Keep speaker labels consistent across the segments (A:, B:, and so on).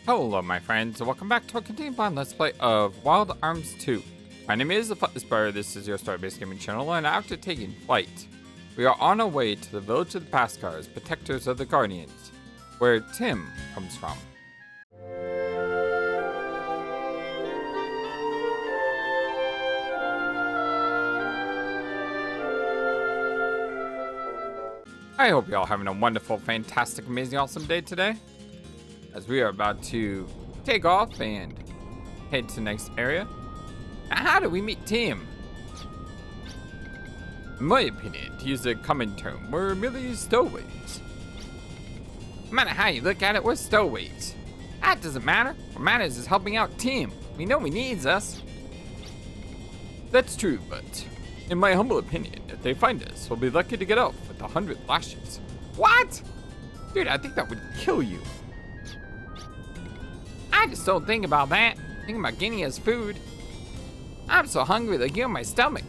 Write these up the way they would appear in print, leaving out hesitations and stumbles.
A: Hello my friends, and welcome back to a continued blind let's play of Wild Arms 2. My name is FlightlessBird, this is your story-based gaming channel, and after taking flight, we are on our way to the village of the Baskars, protectors of the Guardians, where Tim comes from. I hope you're all having a wonderful, fantastic, amazing, awesome day today, as we are about to take off and head to the next area. Now, how do we meet Tim? In my opinion, to use a common term, we're merely stowaways. No matter how you look at it, we're stowaways. That doesn't matter. What matters is helping out Tim. We know he needs us. That's true, but in my humble opinion, if they find us, we'll be lucky to get off with 100 lashes. What? Dude, I think that would kill you. I just don't think about that. Think about getting us food. I'm so hungry they give my stomach.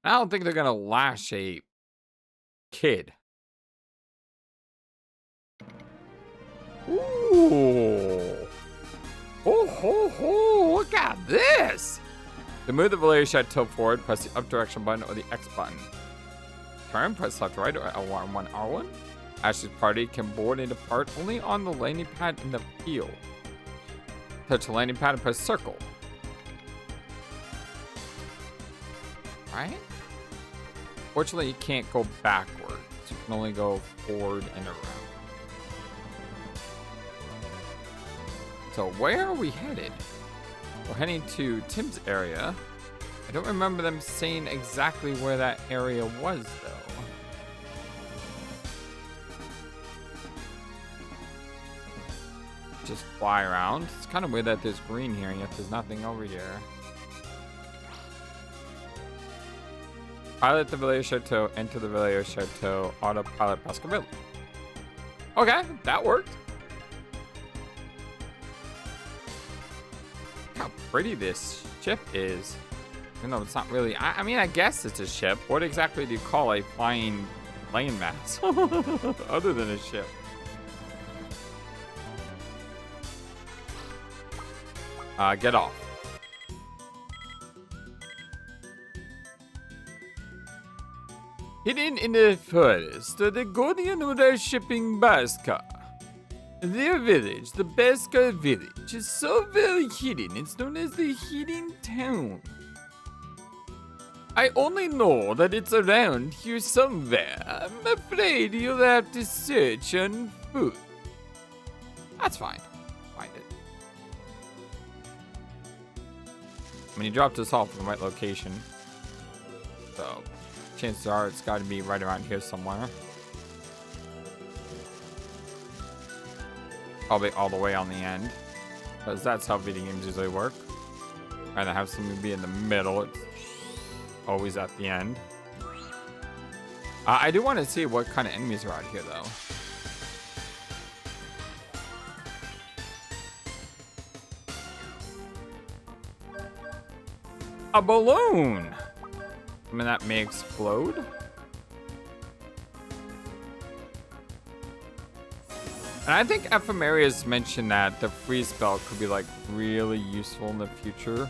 A: I don't think they're gonna lash a kid. Ooh. Oh ho ho, look at this. To move the Reguleus chateau forward, press the up direction button or the X button. Turn, press left right or L1, R1. Ash's party can board and depart only on the landing pad in the field. Touch the landing pad and press circle. Right? Fortunately, you can't go backwards. You can only go forward and around. So where are we headed? We're heading to Tim's area. I don't remember them saying exactly where that area was, though. Just fly around. It's kind of weird that there's green here and yet there's nothing over here. Pilot the Reguleus chateau, enter the Reguleus chateau, autopilot Baskar. Okay, that worked. How pretty this ship is. Even though it's not really, I mean, I guess it's a ship. What exactly do you call a flying landmass other than a ship? Get off. Hidden in the forest, the Guardian are shipping Baskar. Their village, the Baskar village, is so very hidden, it's known as the Hidden Town. I only know that it's around here somewhere. I'm afraid you'll have to search on foot. That's fine. Find it. I mean, he dropped us off in the right location. So, chances are it's got to be right around here somewhere. Probably all the way on the end. Because that's how video games usually work. Rather have something be in the middle. It's always at the end. I do want to see what kind of enemies are out here, though. A balloon! I mean, that may explode. And I think Ephemeria's mentioned that the freeze spell could be like really useful in the future.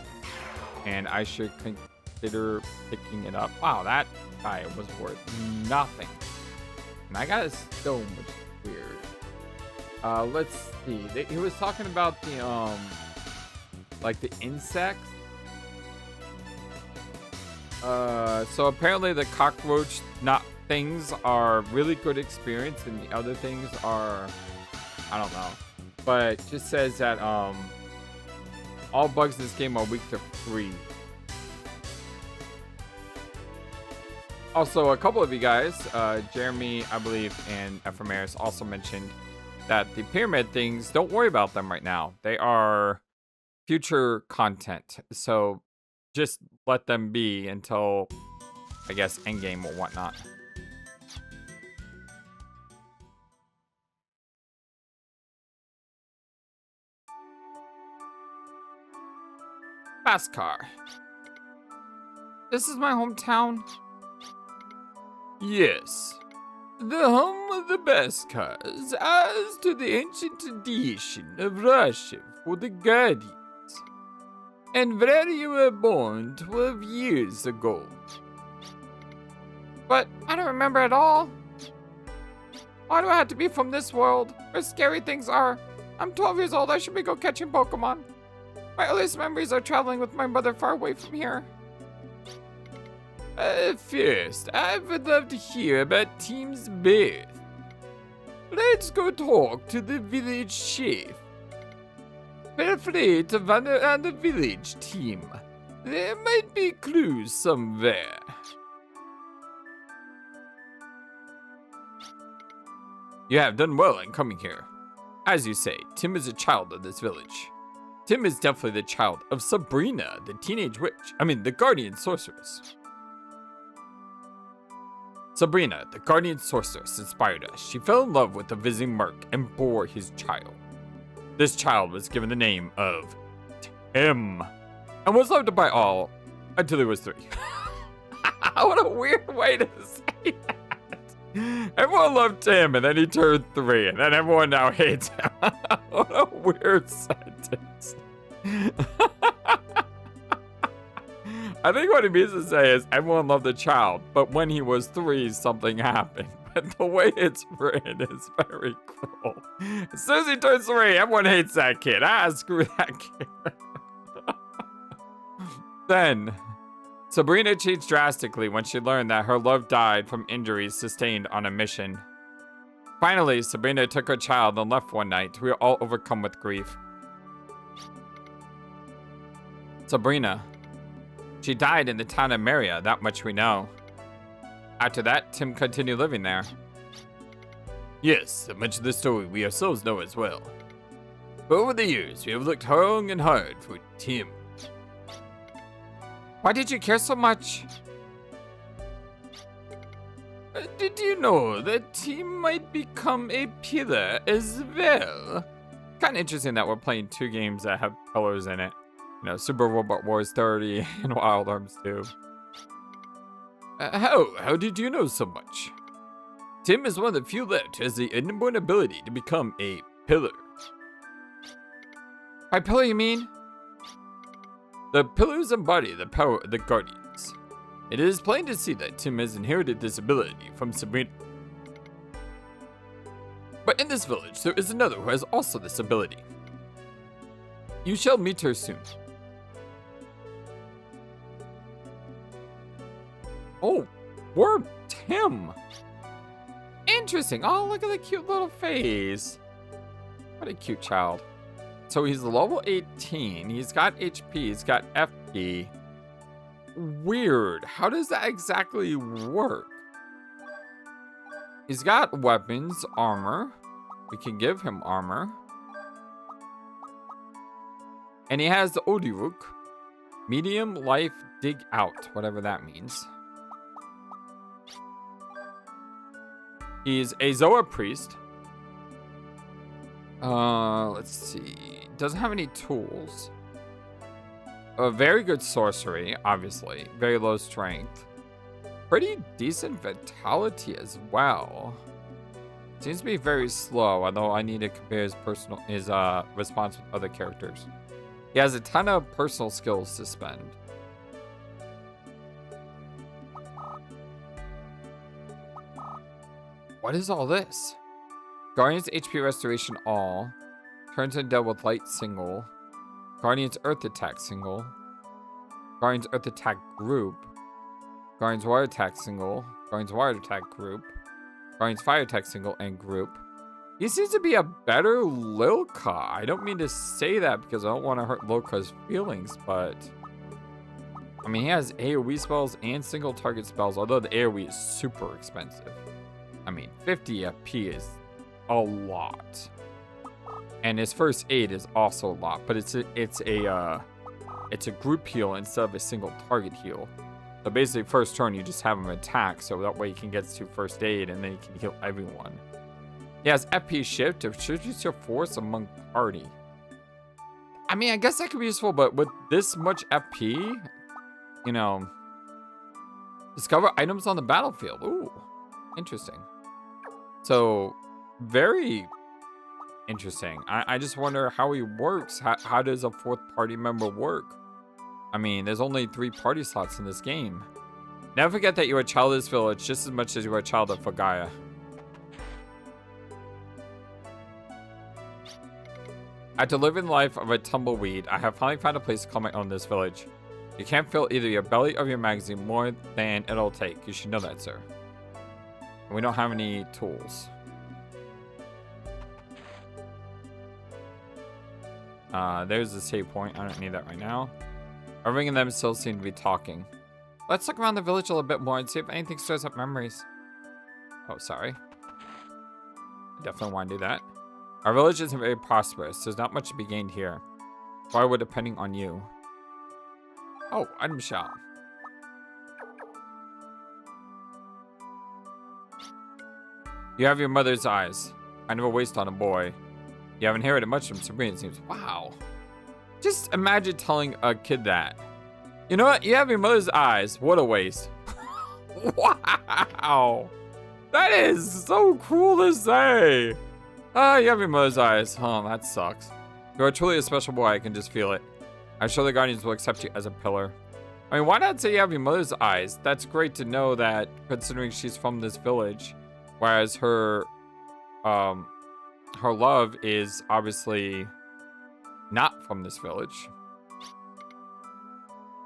A: And I should consider picking it up. Wow, that guy was worth nothing. And I got a stone, which is weird. Let's see. He was talking about the, like the insects. So apparently the cockroach things are really good experience and the other things are, I don't know. But it just says that all bugs in this game are weak to freeze. Also, a couple of you guys, Jeremy, I believe, and Ephemeris also mentioned that the pyramid things, don't worry about them right now. They are future content. So just let them be until, I guess, endgame or whatnot. Baskar. This is my hometown? Yes. the home of the Baskars, as to the ancient tradition of Russia for the Guardians, and where you were born 12 years ago. But I don't remember at all. Why do I have to be from this world, where scary things are? I'm 12 years old, I should be go catching Pokemon. My earliest memories are traveling with my mother far away from here. First, I would love to hear about Team's birth. Let's go talk to the village chief. Feel free to wander on the village, Team. There might be clues somewhere. You have done well in coming here. As you say, Tim is a child of this village. Tim is definitely the child of Sabrina, the teenage witch. The guardian sorceress. Sabrina, the guardian sorceress, inspired us. She fell in love with the visiting merc and bore his child. This child was given the name of Tim and was loved by all until he was 3. What a weird way to say that. Everyone loved Tim and then he turned 3 and then everyone now hates him. What a weird sentence. I think what he means to say is everyone loved the child, but when he was 3, something happened. But the way it's written is very cruel. As soon as he turns 3, everyone hates that kid. Screw that kid. Then, Sabrina changed drastically when she learned that her love died from injuries sustained on a mission. Finally, Sabrina took her child and left one night. We were all overcome with grief. Sabrina. She died in the town of Meria, that much we know. After that, Tim continued living there. Yes, much of the story we ourselves know as well. But over the years, we have looked long and hard for Tim. Why did you care so much? Did you know that Tim might become a pillar as well? Kind of interesting that we're playing 2 games that have pillars in it. Super Robot Wars 30 and Wild Arms 2. How did you know so much? Tim is one of the few left who has the inborn ability to become a pillar. By pillar you mean? The pillars embody the power of the Guardians. It is plain to see that Tim has inherited this ability from Sabrina. But in this village, there is another who has also this ability. You shall meet her soon. Oh, we're Tim. Interesting. Oh, look at the cute little face. What a cute child. So he's level 18. He's got HP. He's got FP. Weird. How does that exactly work? He's got weapons, armor. We can give him armor. And he has the Odiwuk. Medium life dig out, whatever that means. He's a Zoa priest. Let's see. Doesn't have any tools. A very good sorcery, obviously. Very low strength. Pretty decent vitality as well. Seems to be very slow, although I need to compare his response with other characters. He has a ton of personal skills to spend. What is all this? Guardian's HP restoration all. Turns undead with light single. Guardian's earth attack single. Guardian's earth attack group. Guardian's water attack single. Guardian's water attack group. Guardian's fire attack single and group. He seems to be a better Lilka. I don't mean to say that because I don't want to hurt Lilka's feelings, but he has AoE spells and single target spells, although the AoE is super expensive. 50 FP is a lot. And his first aid is also a lot, but it's a group heal instead of a single target heal. So basically first turn you just have him attack, so that way he can get to first aid and then he can heal everyone. He has FP shift to reduce your force among party. I guess that could be useful, but with this much FP, discover items on the battlefield. Ooh, interesting. So, very interesting. I just wonder how he works. How does a fourth party member work? I mean, there's only 3 party slots in this game. Never forget that you're a child of this village just as much as you are a child of Filgaia. After living the life of a tumbleweed, I have finally found a place to call my own in this village. You can't fill either your belly or your magazine more than it'll take. You should know that, sir. And we don't have any tools. There's the save point. I don't need that right now. Irving and them still seem to be talking. Let's look around the village a little bit more and see if anything stirs up memories. Oh, sorry. I definitely want to do that. Our village isn't very prosperous. There's not much to be gained here. Why we're depending on you. Oh, item shop. You have your mother's eyes. I never waste on a boy. You haven't inherited much from Sabrina, it seems. Wow. Just imagine telling a kid that. You know what? You have your mother's eyes. What a waste. Wow. That is so cruel to say. You have your mother's eyes. Oh, that sucks. You are truly a special boy. I can just feel it. I'm sure the Guardians will accept you as a pillar. I mean, why not say you have your mother's eyes? That's great to know that, considering she's from this village. Whereas her love is obviously not from this village.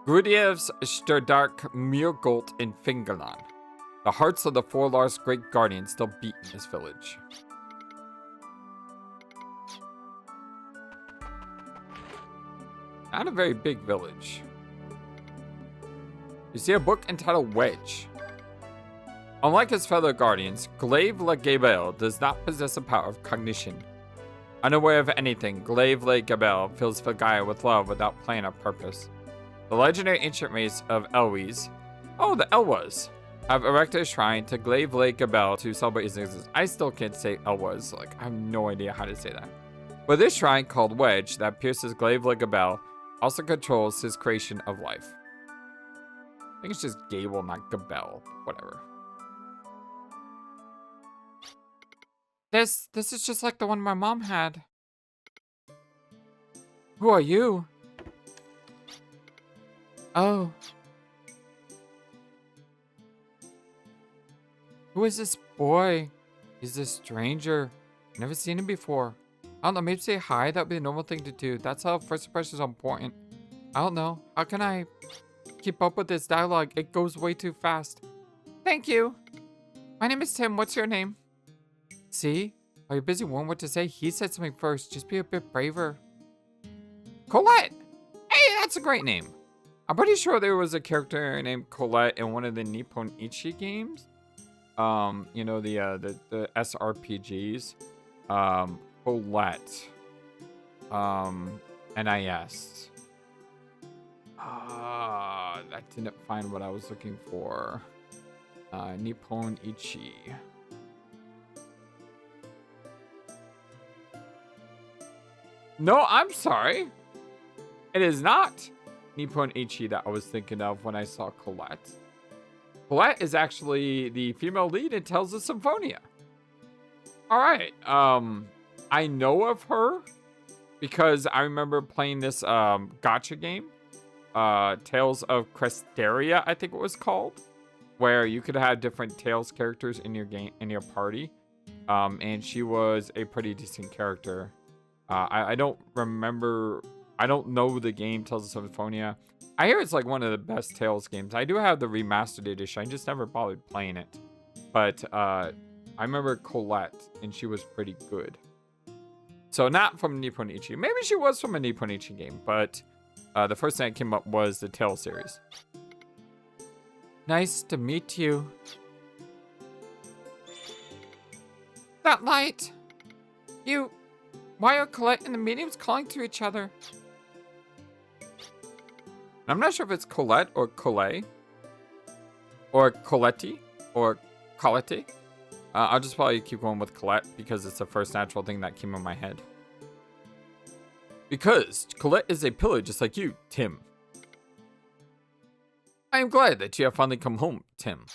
A: Grudiev's Stardark Murgolt in Fingerland. The hearts of the 4 lost great guardians still beat in this village. Not a very big village. You see a book entitled Wedge. Unlike his fellow guardians, Glaive Le Gabelle does not possess a power of cognition. Unaware of anything, Glaive Le Gabelle fills Filgaia with love without plan or purpose. The legendary ancient race of Elwes, the Elwas, have erected a shrine to Glaive Le Gabelle to celebrate his existence. I still can't say Elwas, I have no idea how to say that. But this shrine, called Wedge, that pierces Glaive Le Gabelle, also controls his creation of life. I think it's just Gable, not Gabelle. Whatever. This is just like the one my mom had. Who are you? Oh. Who is this boy? He's a stranger. Never seen him before. I don't know, maybe say hi. That would be a normal thing to do. That's how first impressions are important. I don't know. How can I keep up with this dialogue? It goes way too fast. Thank you. My name is Tim. What's your name? See? Are you busy wondering what to say? He said something first. Just be a bit braver. Colette! Hey, that's a great name. I'm pretty sure there was a character named Colette in one of the Nippon Ichi games. You know, the SRPGs. Colette. NIS. I didn't find what I was looking for. Nippon Ichi. No, I'm sorry. It is not Nippon Ichi that I was thinking of when I saw Colette. Colette is actually the female lead in Tales of Symphonia. All right. I know of her because I remember playing this gacha game, Tales of Cresteria, I think it was called, where you could have different Tales characters in your game, in your party, and she was a pretty decent character. I don't remember. I don't know the game Tales of Symphonia. I hear it's like one of the best Tales games. I do have the remastered edition. I just never bothered playing it. But I remember Colette, and she was pretty good. So not from Nippon Ichi. Maybe she was from a Nippon Ichi game, but the first thing that came up was the Tales series. Nice to meet you. That light! Why are Colette and the mediums calling to each other? I'm not sure if it's Colette or Colette. Or Coletti. Or Colette. I'll just probably keep going with Colette because it's the first natural thing that came in my head. Because Colette is a pillar just like you, Tim. I am glad that you have finally come home, Tim.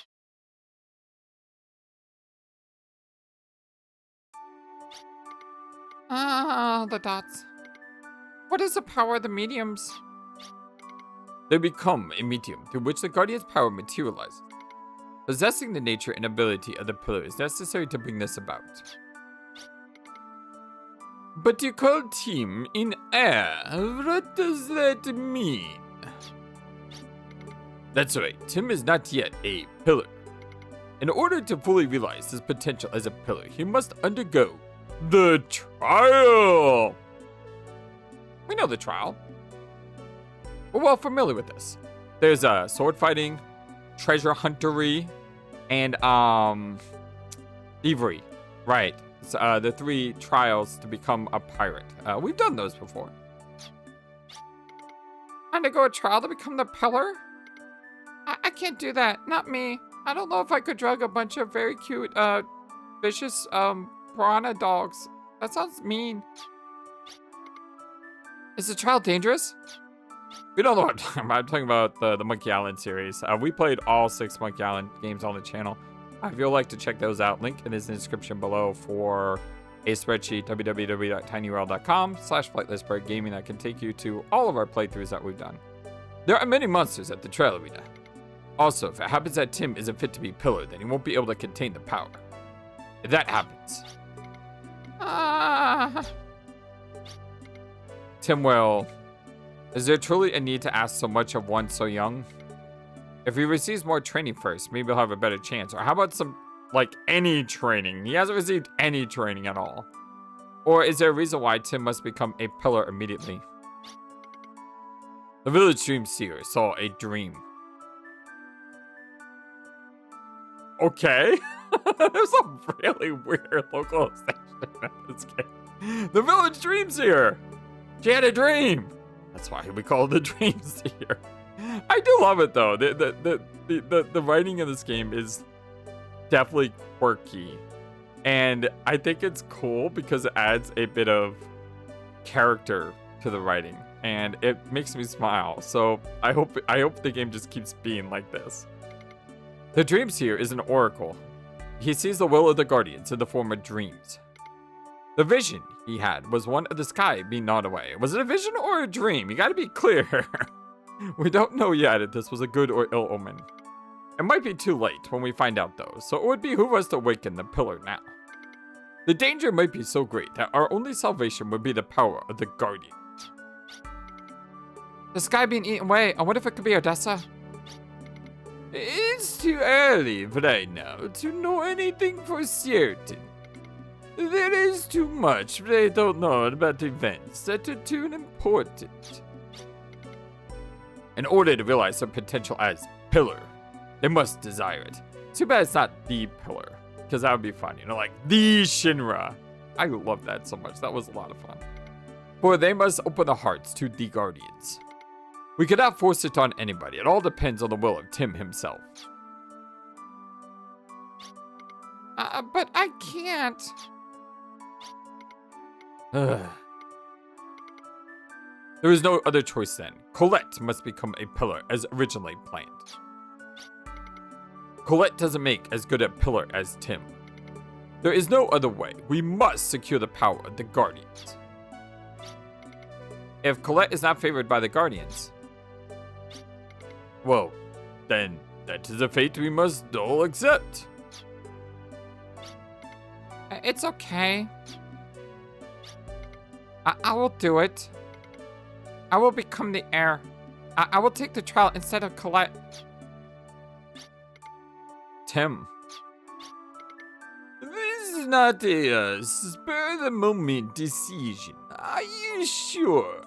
A: Ah, the dots. What is the power of the mediums? They become a medium through which the guardian's power materializes. Possessing the nature and ability of the pillar is necessary to bring this about. But you call Tim in air. What does that mean? That's right, Tim is not yet a pillar. In order to fully realize his potential as a pillar, he must undergo the trial. We know the trial. We're well familiar with this. There's sword fighting, treasure huntery, and thievery. Right. It's, the 3 trials to become a pirate. We've done those before. Undergo a trial to become the pillar? I can't do that. Not me. I don't know if I could drug a bunch of very cute, vicious, piranha dogs. That sounds mean. Is the trial dangerous? We don't know what I'm talking about. I'm talking about the Monkey Island series. We played all 6 Monkey Island games on the channel. If you'd like to check those out, link in the description below for a spreadsheet, www.tinyurl.com/FlightlessBird Gaming that can take you to all of our playthroughs that we've done. There are many monsters at the trail arena. Also, if it happens that Tim isn't fit to be pillar, then he won't be able to contain the power. If that happens, Tim will... Is there truly a need to ask so much of one so young? If he receives more training first, maybe he'll have a better chance. Or how about some, like, any training? He hasn't received any training at all. Or is there a reason why Tim must become a pillar immediately? The village dream seer saw a dream. Okay. There's some really weird localization in this game. The village dream seer. She had a dream. That's why we call it the dream seer. I do love it though. The writing in this game is definitely quirky, and I think it's cool because it adds a bit of character to the writing, and it makes me smile. So I hope the game just keeps being like this. The dream seer is an oracle. He sees the will of the guardians in the form of dreams. The vision he had was one of the sky being gnawed away. Was it a vision or a dream? You gotta be clear. We don't know yet if this was a good or ill omen. It might be too late when we find out though, so it would behoove us to awaken the pillar now. The danger might be so great that our only salvation would be the power of the guardian. The sky being eaten away, I wonder if it could be Odessa? It's too early right now to know anything for certain. There is too much they don't know about events that are too important. In order to realize their potential as pillar, they must desire it. Too bad it's not the pillar, because that would be fun, you know, like the Shinra. I love that so much. That was a lot of fun. For they must open their hearts to the guardians. We cannot force it on anybody. It all depends on the will of Tim himself. But I can't. There is no other choice then. Colette must become a pillar as originally planned. Colette doesn't make as good a pillar as Tim. There is no other way. We must secure the power of the guardians. If Colette is not favored by the guardians, well, then that is a fate we must all accept. It's okay. I will do it. I will become the heir. I will take the trial instead of Colette. Tim. This is not a spur-of-the-moment decision. Are you sure?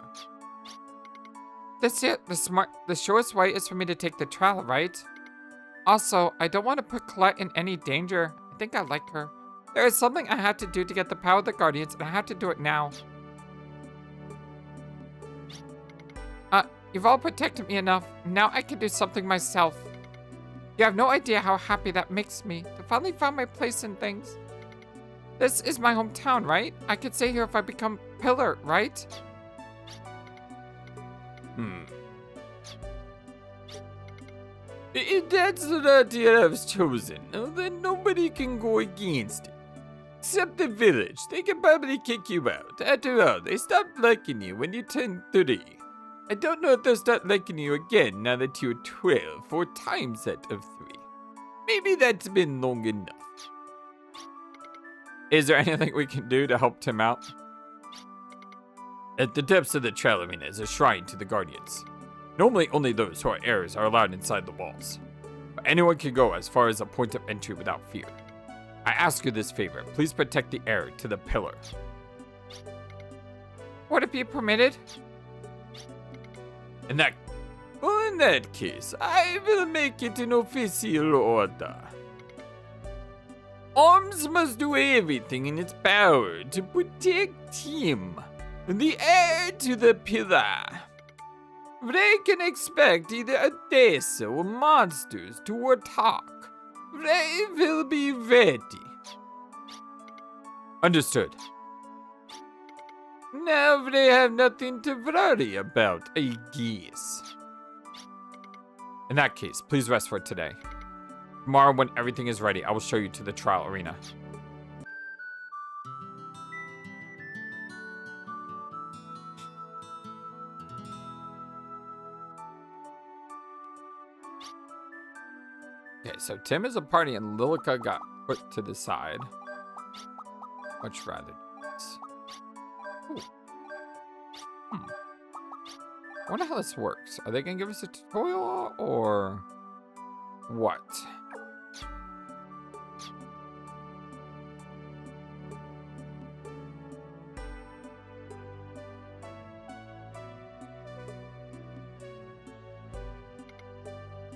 A: The surest way is for me to take the trial, right? Also, I don't want to put Colette in any danger. I think I like her. There is something I have to do to get the power of the Guardians, and I have to do it now. You've all protected me enough. Now I can do something myself. You have no idea how happy that makes me to finally find my place in things. This is my hometown, right? I could stay here if I become pillar, right? If that's the route you have chosen, then nobody can go against it. Except the village. They can probably kick you out. After all, they stopped liking you when you turned 30. I don't know if they'll start liking you again now that you're 12, 4 times that of 3. Maybe that's been long enough. Is there anything we can do to help Tim out? At the depths of the trial arena is a shrine to the guardians. Normally, only those who are heirs are allowed inside the walls. But anyone can go as far as a point of entry without fear. I ask you this favor, please protect the heir to the pillar. Would it be permitted? In that case, I will make it an official order. Arms must do everything in its power to protect him, the heir to the pillar. They can expect either a death or monsters to attack. They will be ready. Understood. Now they have nothing to worry about, I guess. In that case, please rest for today. Tomorrow, when everything is ready, I will show you to the trial arena. Okay, so Tim is a party and Lilica got put to the side. Much rather do this. Ooh. I wonder how this works. Are they gonna give us a tutorial or what?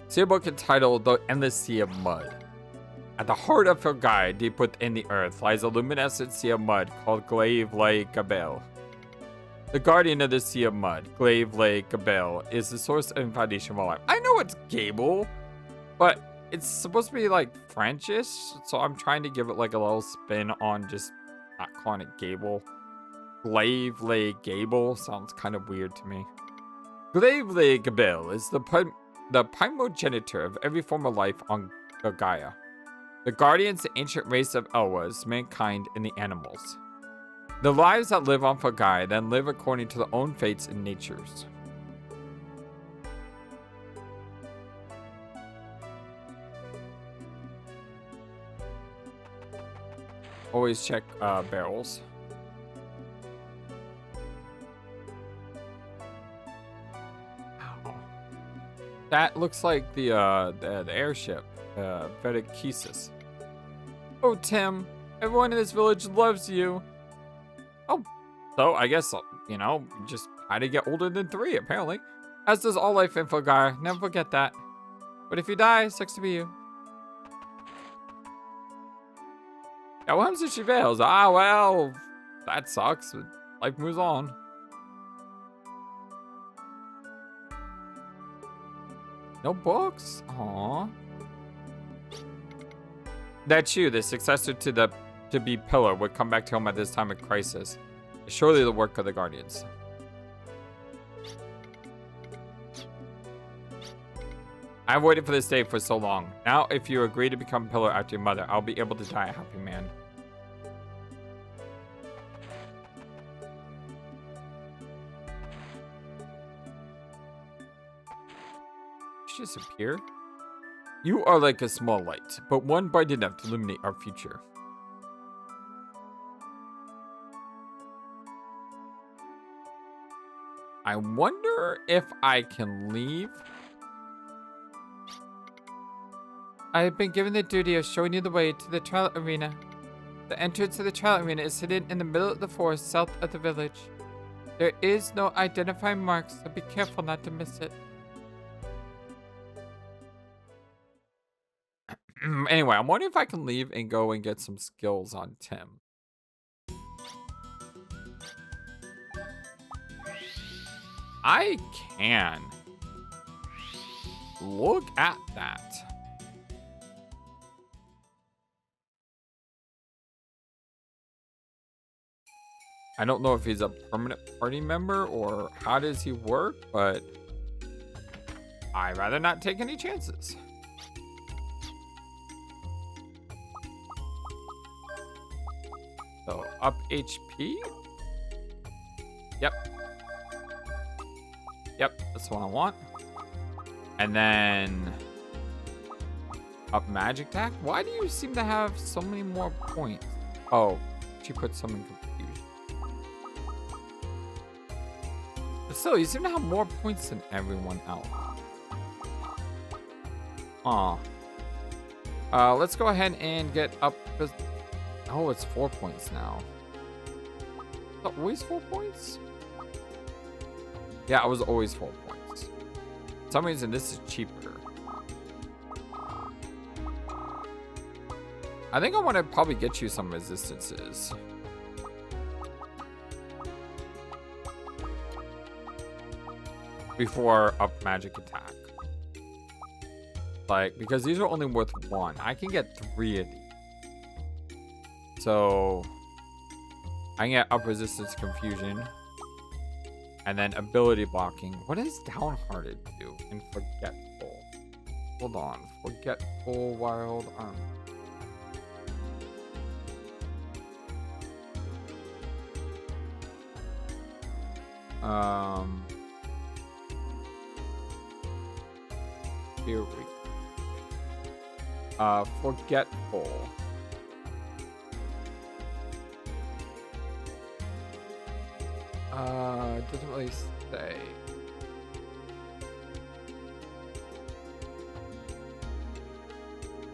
A: See a book entitled The Endless Sea of Mud. At the heart of Filgaia, deep within the earth, lies a luminescent sea of mud called Glaive-le-Gabel. The guardian of the Sea of Mud, Glaive-le-Gabel, is the source and foundation of all life. I know it's Gable, but it's supposed to be like Frenchish, so I'm trying to give it like a little spin on just not calling it Gable. Glaive-le-Gable sounds kind of weird to me. Glaive-le-Gabel is the primogenitor of every form of life on Filgaia. The guardians, the ancient race of Elwas, mankind, and the animals. The lives that live on Filgaia then live according to their own fates and natures. Always check barrels. Ow. That looks like the airship, Reguleus. Oh, Tim, everyone in this village loves you. Oh, so I guess, you know, just had to get older than 3, apparently. As does all life in Filgaia. Never forget that. But if you die, sucks to be you. Yeah, what happens if she fails? Ah, well, that sucks. Life moves on. No books? Aww. That's you, the successor to be Pillar, would come back to him at this time of crisis. It's surely the work of the Guardians. I've waited for this day for so long. Now, if you agree to become Pillar after your mother, I'll be able to die a happy man. Did she disappear? You are like a small light, but one bright enough to illuminate our future. I wonder if I can leave. I have been given the duty of showing you the way to the trial arena. The entrance to the trial arena is hidden in the middle of the forest south of the village. There is no identifying marks, so be careful not to miss it. Anyway, I'm wondering if I can leave and go and get some skills on Tim. I can. Look at that. I don't know if he's a permanent party member or how does he work, but I'd rather not take any chances. up HP. Yep. Yep, that's the one I want. And then up magic attack. Why do you seem to have so many more points? Oh, she put some in confusion. But still, you seem to have more points than everyone else. Let's go ahead and get up. Oh, it's 4 points now. Is it always 4 points? Yeah, it was always 4 points. For some reason, this is cheaper. I think I want to probably get you some resistances. Before up magic attack. Like, because these are only worth 1. I can get 3 of these. So, I can get up resistance confusion. And then ability blocking. What does downhearted do? And forgetful. Hold on. Forgetful wild arm. Here we go. Forgetful. It doesn't really say.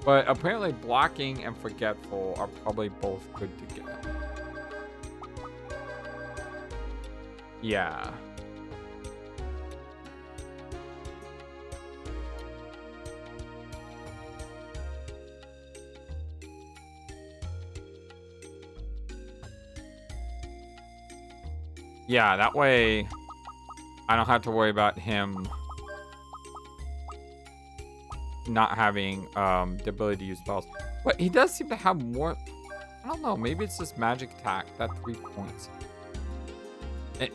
A: But apparently blocking and forgetful are probably both good to get. Yeah. Yeah, that way I don't have to worry about him not having the ability to use spells. But he does seem to have more. I don't know, maybe it's this magic attack, that 3 points.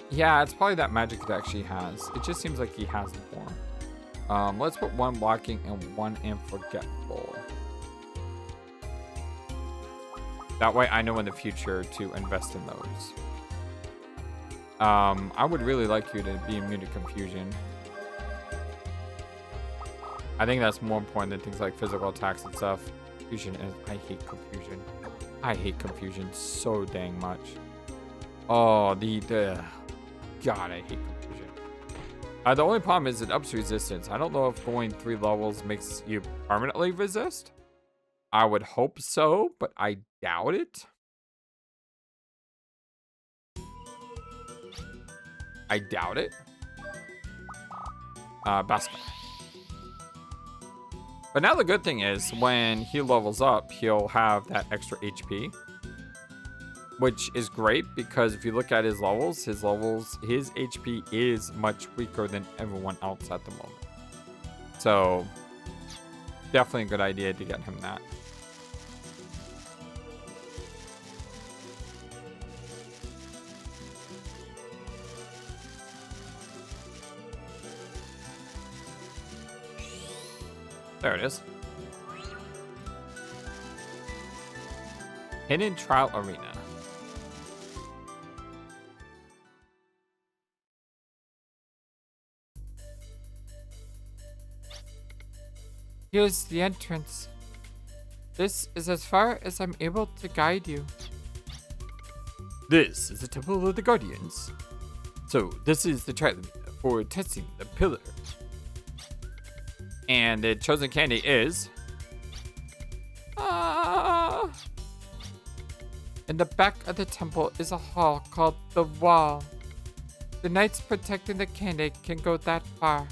A: Yeah, it's probably that magic attack she has. It just seems like he has more. Let's put 1 blocking and 1 in forgetful. That way I know in the future to invest in those. I would really like you to be immune to confusion. I think that's more important than things like physical attacks and stuff. Confusion is, I hate confusion. I hate confusion so dang much. Oh, God, I hate confusion. The only problem is it ups resistance. I don't know if going 3 levels makes you permanently resist. I would hope so, but I doubt it. I doubt it. Baskar. But now the good thing is, when he levels up, he'll have that extra HP. Which is great, because if you look at his HP is much weaker than everyone else at the moment. So, definitely a good idea to get him that. There it is. Hidden Trial Arena. Here's the entrance. This is as far as I'm able to guide you. This is the Temple of the Guardians. So this is the trial for testing the pillar. And the chosen candy is... In the back of the temple is a hall called the Wall. The knights protecting the candy can go that far.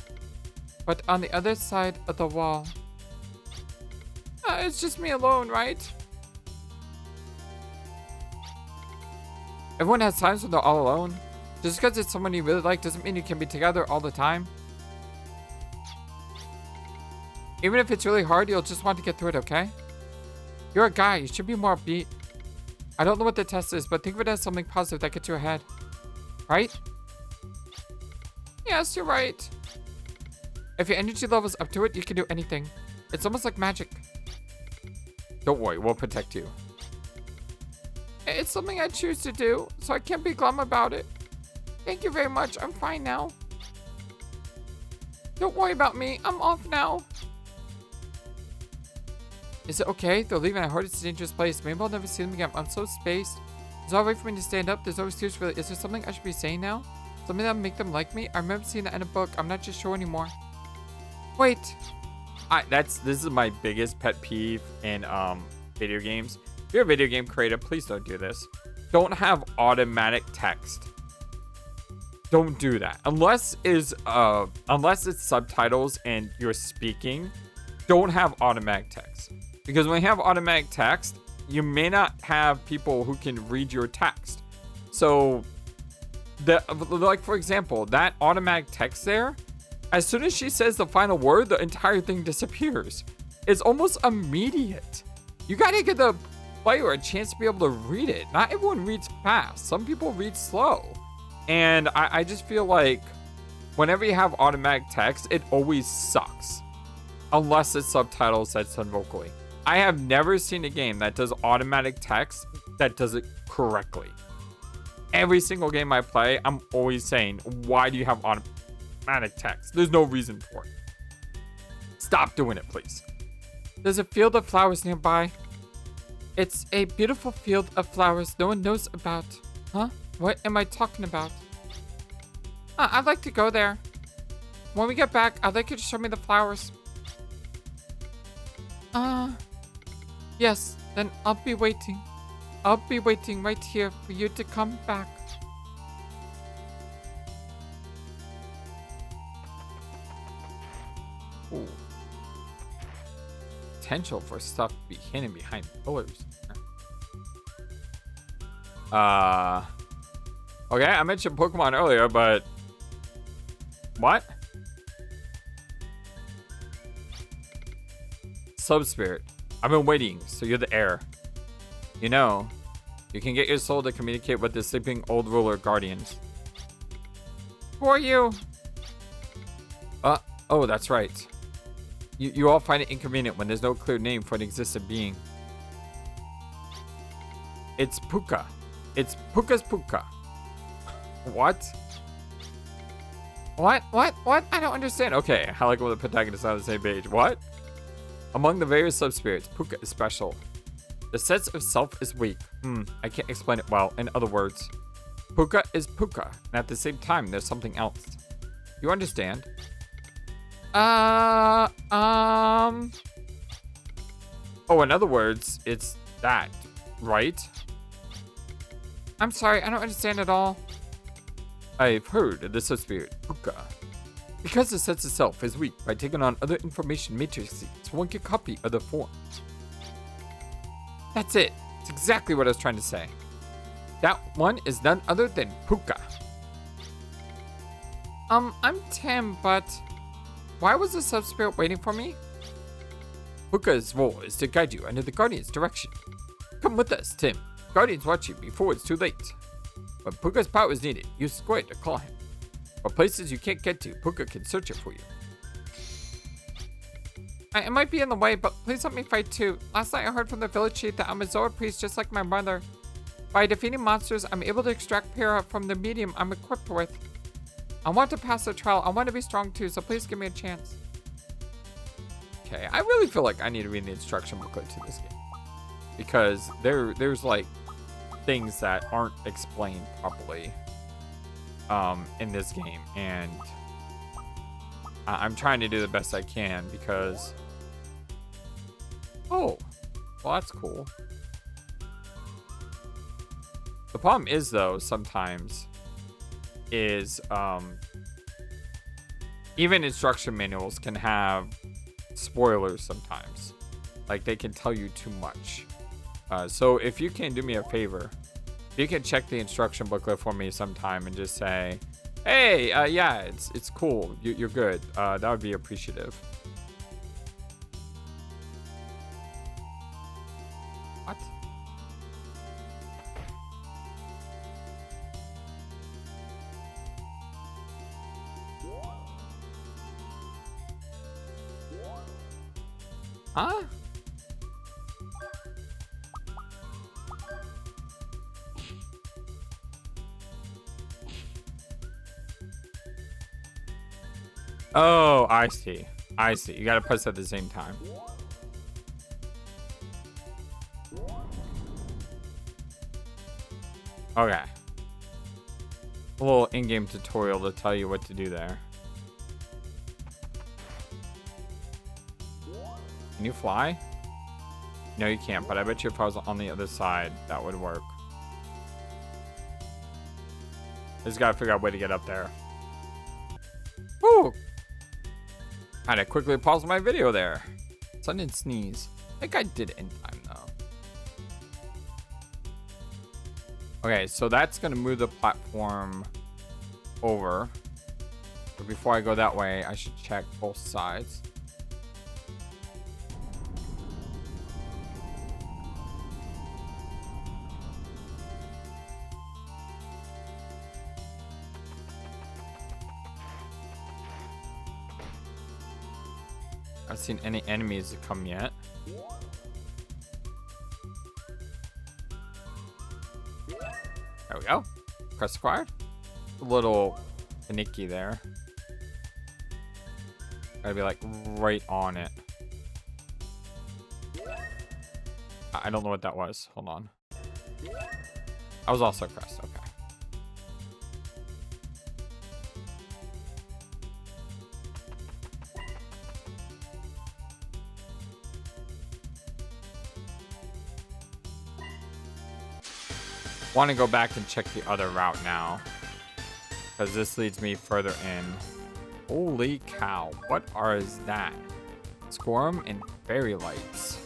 A: But on the other side of the wall... it's just me alone, right? Everyone has times when they're all alone. Just because it's someone you really like doesn't mean you can be together all the time. Even if it's really hard, you'll just want to get through it, okay? You're a guy. You should be more upbeat. I don't know what the test is, but think of it as something positive that gets you ahead. Right? Yes, you're right. If your energy level's up to it, you can do anything. It's almost like magic. Don't worry, we'll protect you. It's something I choose to do, so I can't be glum about it. Thank you very much. I'm fine now. Don't worry about me. I'm off now. Is it okay? They're leaving. I heard it's a dangerous place. Maybe I'll never see them again. I'm so spaced. There's no way for me to stand up. There's no excuse for it. Is there something I should be saying now? Something that'll make them like me? I remember seeing that in a book. I'm not just sure anymore. Wait. This is my biggest pet peeve in video games. If you're a video game creator, please don't do this. Don't have automatic text. Don't do that. Unless it's subtitles and you're speaking, don't have automatic text. Because when you have automatic text, you may not have people who can read your text. So, like for example, that automatic text there, as soon as she says the final word, the entire thing disappears. It's almost immediate. You gotta give the player a chance to be able to read it. Not everyone reads fast. Some people read slow. And I just feel like whenever you have automatic text, it always sucks. Unless it's subtitles that's done vocally. I have never seen a game that does automatic text that does it correctly. Every single game I play, I'm always saying, why do you have automatic text? There's no reason for it. Stop doing it, please. There's a field of flowers nearby. It's a beautiful field of flowers no one knows about. Huh? What am I talking about? I'd like to go there. When we get back, I'd like you to show me the flowers. Yes, then I'll be waiting. I'll be waiting right here for you to come back. Ooh. Potential for stuff to be hidden behind pillars. Okay, I mentioned Pokemon earlier, but what? Subspirit. I've been waiting, so you're the heir. You know, you can get your soul to communicate with the sleeping old ruler guardians. Who are you? Oh, that's right. You all find it inconvenient when there's no clear name for an existent being. It's Puka. It's Puka's Puka. What? What? I don't understand. Okay, I like when the protagonists are on the same page. What? Among the various subspirits, Puka is special. The sense of self is weak. I can't explain it well. In other words, Puka is Puka, and at the same time, there's something else. You understand? Oh, in other words, it's that, right? I'm sorry, I don't understand at all. I've heard of the subspirit, Puka. Because the sense of self is weak by taking on other information matrices, one can copy other forms. That's it. It's exactly what I was trying to say. That one is none other than Puka. I'm Tim, but why was the subspirit waiting for me? Puka's role is to guide you under the Guardian's direction. Come with us, Tim. Guardians watch you before it's too late. When Puka's power is needed, use Square to call him. For places you can't get to, Puka can search it for you. It might be in the way, but please let me fight too. Last night I heard from the village chief that I'm a Zora priest just like my mother. By defeating monsters, I'm able to extract Para from the medium I'm equipped with. I want to pass the trial. I want to be strong too, so please give me a chance. Okay, I really feel like I need to read the instruction booklet to this game. Because there's like things that aren't explained properly in this game, and I'm trying to do the best I can because well, that's cool. The problem is though, sometimes is even instruction manuals can have spoilers sometimes. Like they can tell you too much. So if you can do me a favor, you can check the instruction booklet for me sometime and just say, hey, yeah, it's cool. You're good. That would be appreciative. What? Huh? Oh, I see. I see. You gotta press at the same time. Okay. A little in-game tutorial to tell you what to do there. Can you fly? No, you can't, but I bet you if I was on the other side, that would work. Just gotta figure out a way to get up there. Woo! Had to quickly pause my video there. So I didn't sneeze. I think I did in time, though. Okay, so that's gonna move the platform over. But before I go that way, I should check both sides. I haven't seen any enemies come yet. There we go. Press acquired. A little finicky there. Gotta be like right on it. I don't know what that was. Hold on. I was also pressed. Okay. Want to go back and check the other route now, because this leads me further in. Holy cow, what is that? Squirm and fairy lights.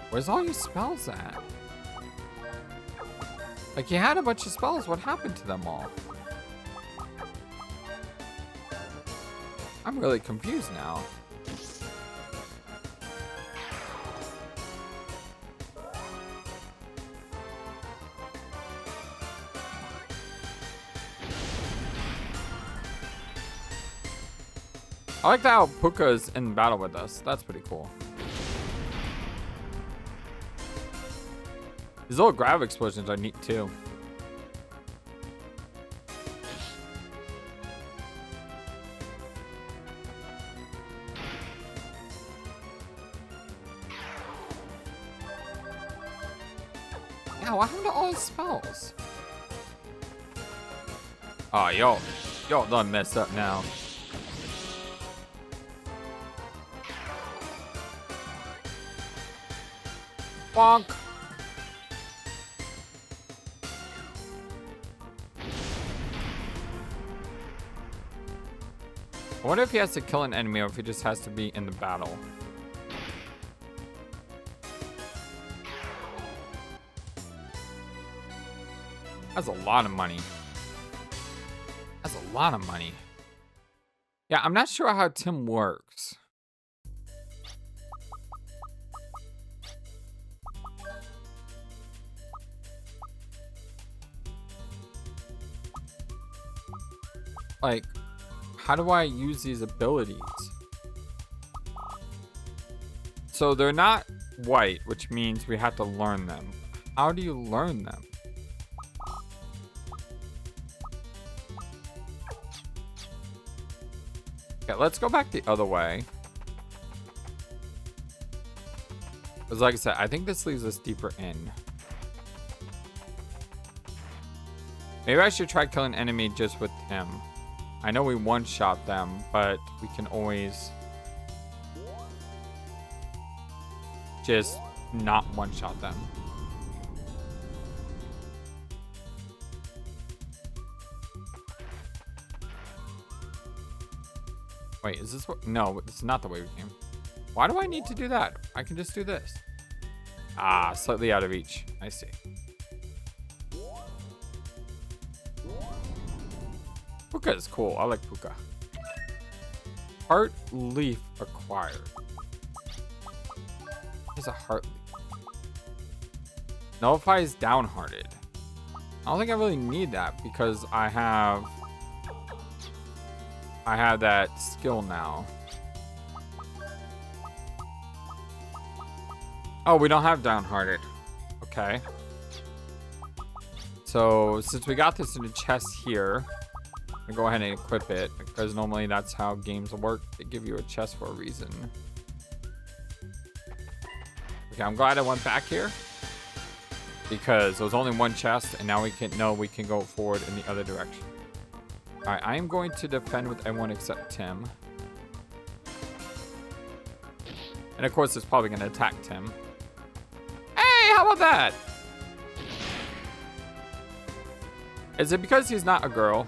A: Where's all your spells at? Like, you had a bunch of spells, what happened to them all? I'm really confused now. I like how Puka's in battle with us. That's pretty cool. These little grav explosions are neat too. Yeah, what happened to all his spells? Oh, y'all done messed up now. Bonk. I wonder if he has to kill an enemy or if he just has to be in the battle. That's a lot of money. That's a lot of money. Yeah, I'm not sure how Tim works. Like, how do I use these abilities? So they're not white, which means we have to learn them. How do you learn them? Okay, let's go back the other way. Because like I said, I think this leaves us deeper in. Maybe I should try killing an enemy just with him. I know we one-shot them, but we can always just not one-shot them. Wait, is this what? No, this is not the way we came. Why do I need to do that? I can just do this. Ah, slightly out of reach. I see. Puka is cool. I like Puka. Heart leaf acquired. There's a heart leaf. Nullifies downhearted. I don't think I really need that because I have that skill now. Oh, we don't have downhearted. Okay. So since we got this in the chest here, I'm gonna go ahead and equip it because normally that's how games work. They give you a chest for a reason. Okay, I'm glad I went back here because there was only one chest, and now we can go forward in the other direction. All right, I am going to defend with everyone except Tim, and of course, it's probably gonna attack Tim. Hey, how about that? Is it because he's not a girl?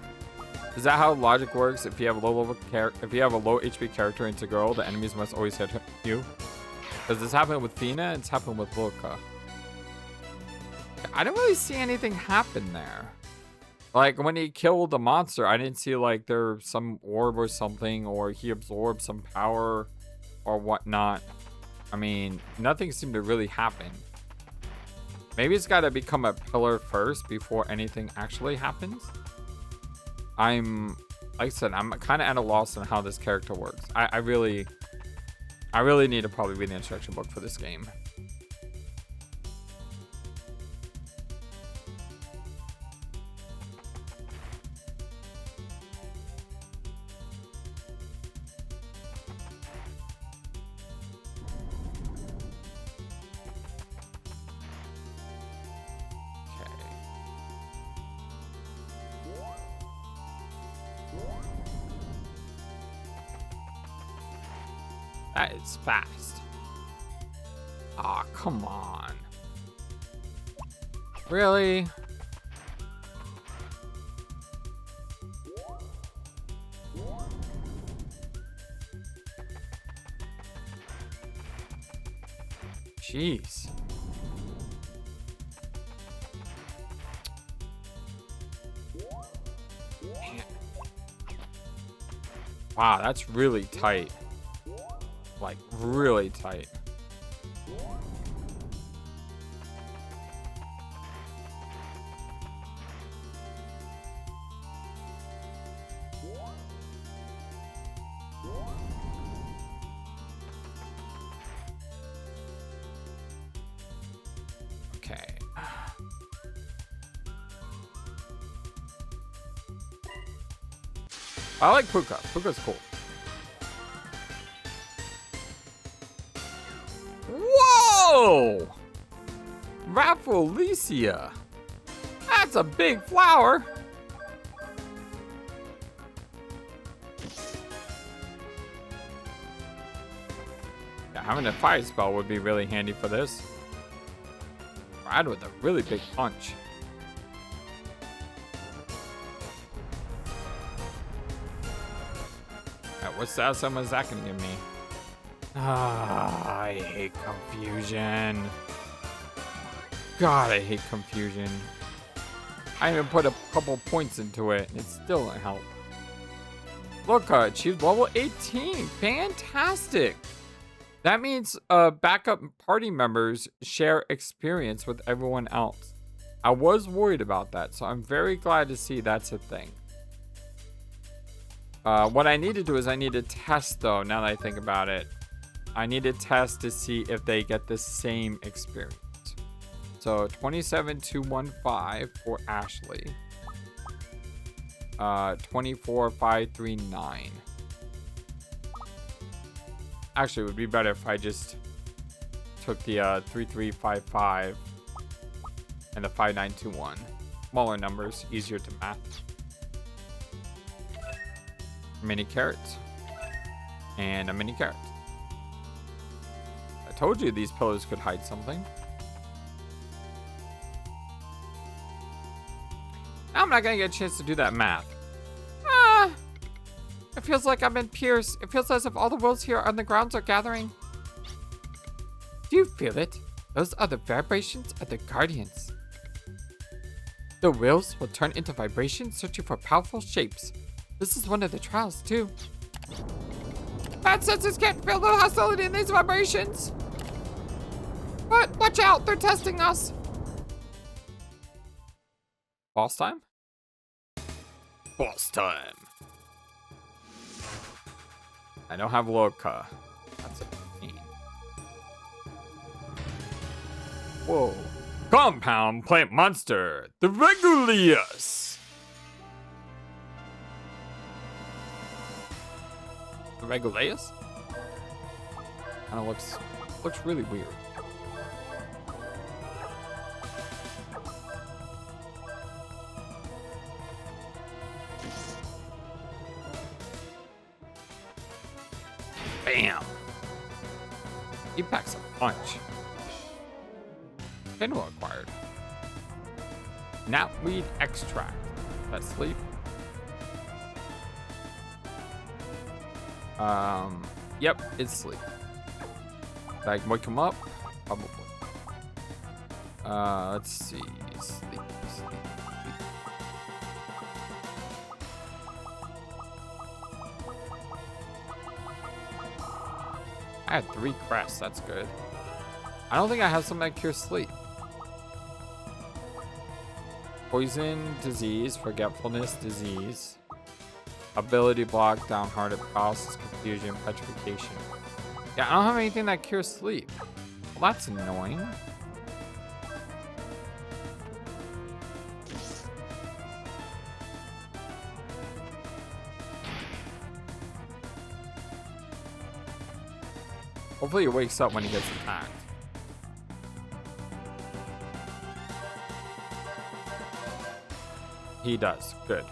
A: Is that how logic works? If you have a low HP character and it's a girl, the enemies must always hit you. Does this happen with Fina? It's happened with Luca. I didn't really see anything happen there. Like when he killed the monster, I didn't see like there's some orb or something, or he absorbed some power or whatnot. I mean, nothing seemed to really happen. Maybe it's got to become a pillar first before anything actually happens. Like I said, I'm kind of at a loss on how this character works. I really need to probably read the instruction book for this game. That is fast. Aw, oh, come on. Really? Jeez. Man. Wow, that's really tight. Like, really tight. Okay. I like Puka. Puka's cool. Whoa! Rafflesia. That's a big flower. Yeah, having a fire spell would be really handy for this. Rad with a really big punch. Alright, what's that? Someone's that gonna give me? Ah, I hate confusion. God, I hate confusion. I even put a couple points into it, and it still didn't help. Look, achieved level 18. Fantastic. That means backup party members share experience with everyone else. I was worried about that, so I'm very glad to see that's a thing. What I need to do is I need to test, though, now that I think about it. I need to test to see if they get the same experience. So 27,215 for Ashley. 24,539. Actually, it would be better if I just took the 3355 and the 5921. Smaller numbers, easier to math. Mini carrots. And a mini carrot. I told you these pillars could hide something. I'm not gonna get a chance to do that math. It feels like I've been pierced. It feels as if all the wolves here on the grounds are gathering. Do you feel it? Those are the vibrations of the guardians. The wheels will turn into vibrations, searching for powerful shapes. This is one of the trials, too. Bad senses can't feel the hostility in these vibrations. But watch out, they're testing us. Boss time? Boss time. I don't have Loka. That's a pain. Whoa. Compound plant monster, the Reguleus. The Reguleus? Kind of looks really weird. Bam! He packs a punch. Mineral acquired. Knapweed extract. Let's sleep. Yep, it's sleep. Did I wake him up? Probably. Let's see. Sleep. I had 3 crests, that's good. I don't think I have something that cures sleep. Poison, disease, forgetfulness, disease. Ability block, downhearted, paralysis, confusion, petrification. Yeah, I don't have anything that cures sleep. Well, that's annoying. Hopefully he wakes up when he gets attacked. He does. Good.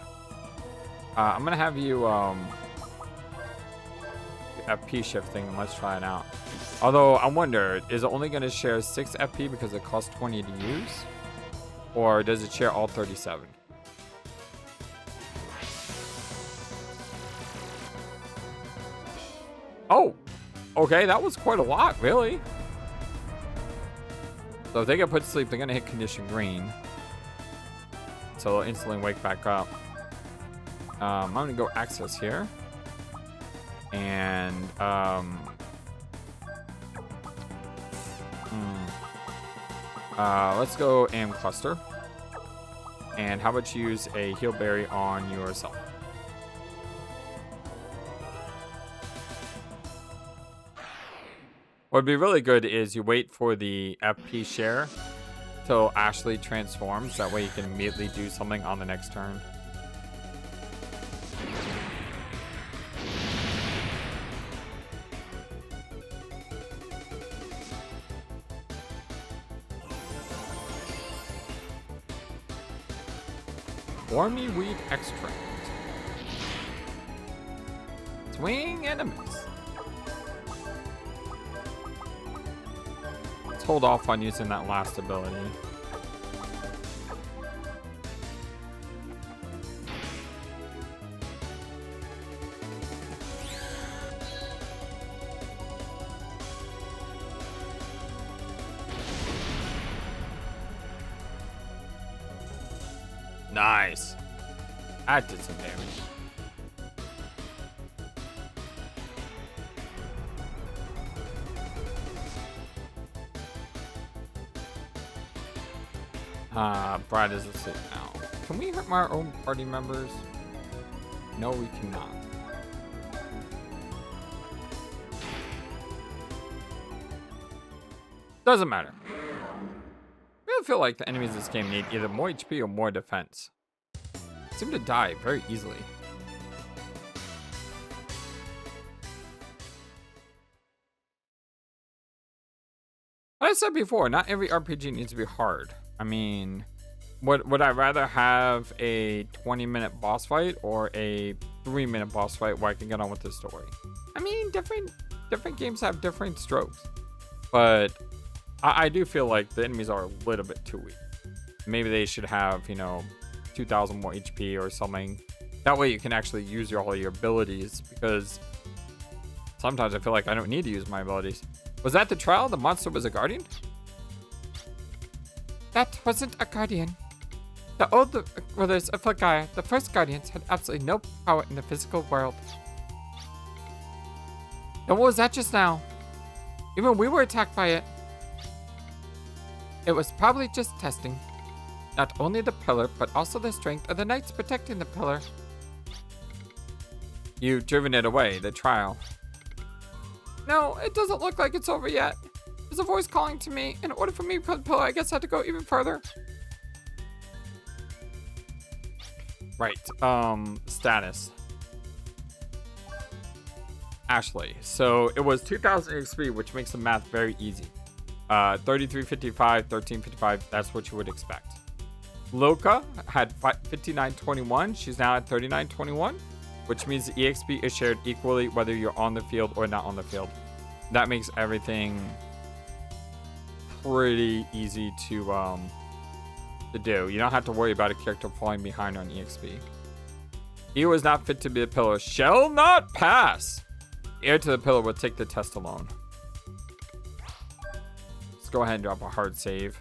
A: I'm gonna have you FP shifting and let's try it out. Although I wonder, is it only gonna share 6 FP because it costs 20 to use? Or does it share all 37? Oh! Okay, that was quite a lot, really. So if they get put to sleep, they're gonna hit condition green. So they'll instantly wake back up. I'm gonna go access here. And let's go AM cluster. And how about you use a heal berry on yourself? What would be really good is you wait for the FP share till Ashley transforms. That way you can immediately do something on the next turn. Wormy weed extract. Swing enemies. Let's hold off on using that last ability. Nice. That did some damage. Brad is asleep now. Can we hurt our own party members? No, we cannot. Doesn't matter. I really feel like the enemies in this game need either more HP or more defense. They seem to die very easily. Like I said before, not every RPG needs to be hard. I mean, would I rather have a 20-minute boss fight or a 3-minute boss fight where I can get on with the story? I mean, different games have different strokes. But I do feel like the enemies are a little bit too weak. Maybe they should have, 2,000 more HP or something. That way you can actually use all your abilities, because sometimes I feel like I don't need to use my abilities. Was that the trial? The monster was a guardian? That wasn't a guardian. The old brothers of Filgaia, the first guardians, had absolutely no power in the physical world. And what was that just now? Even we were attacked by it. It was probably just testing. Not only the pillar, but also the strength of the knights protecting the pillar. You've driven it away, the trial. No, it doesn't look like it's over yet. There's a voice calling to me. In order for me to become a pillow, I guess I had to go even further. Right. Status. Ashley. So it was 2,000 XP, which makes the math very easy. 3355, 1355. That's what you would expect. Loka had 5921. She's now at 3921, which means the EXP is shared equally whether you're on the field or not on the field. That makes everything pretty easy to do. You don't have to worry about a character falling behind on EXP. He was not fit to be a pillar. Shall not pass. The heir to the pillar will take the test alone. Let's go ahead and drop a hard save.